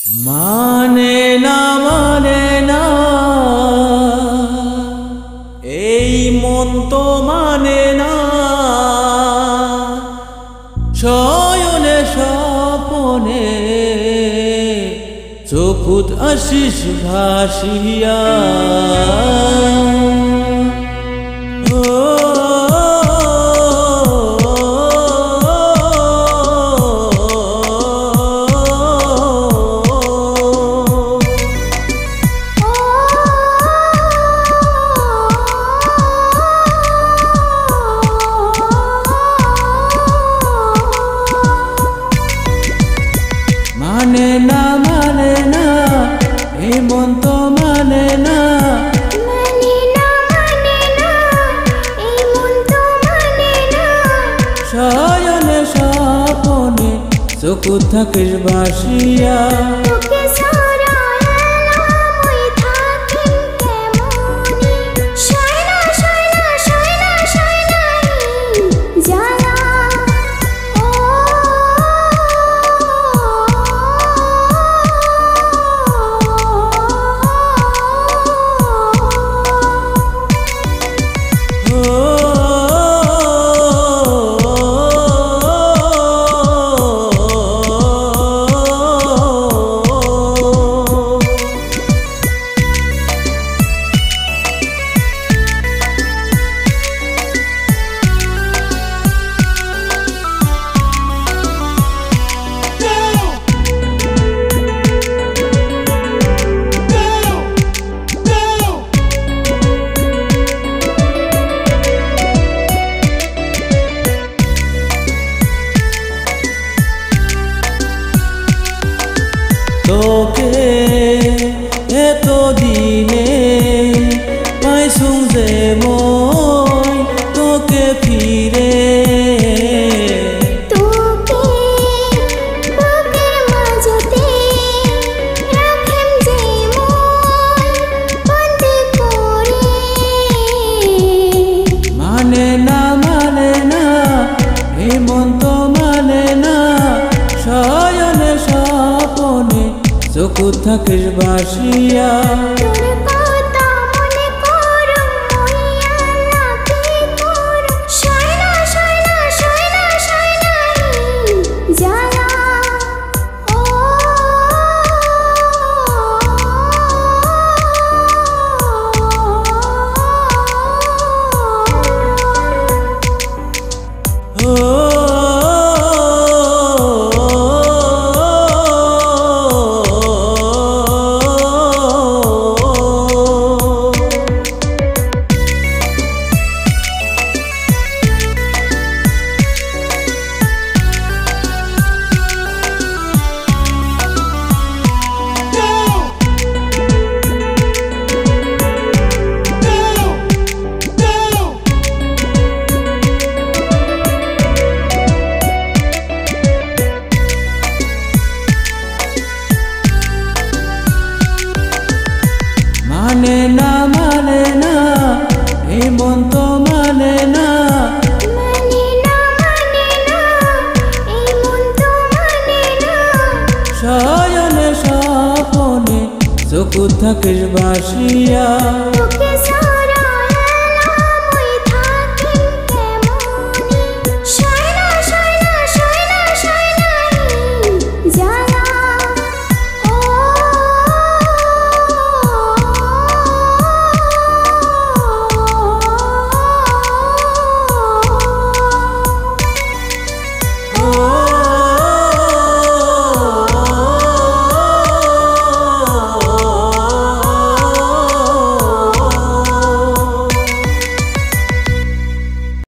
মানে না এই মন তো মানে না শয়নে স্বপনে চকুত আশিস ভাসিয়া মানে না এই মন তো মানে না এই মন তো মানে না শয়নে স্বপনে চকুত থাকিস ভাসিয়া তোকে ছাড়া এলাম ওই থাকিম কেমনে শয়না জ্বালা তোকে এত দিনে পাইছুং যে মই তোকে ফিরে তোকে বুকের মাঝতে রাখিম যে মই বন্দি করে মানে না এই মন তো মানে না শয়নে স্বপনে চকুত থাকিস ভাসিয়া তোর কথা মনে করুম মইয়া কি করুম শয়না জ্বালা মানে না এই মন তো মানে না এই মন তো মানে না শয়নে স্বপনে চকুত থাকিস ভাসিয়া তোকে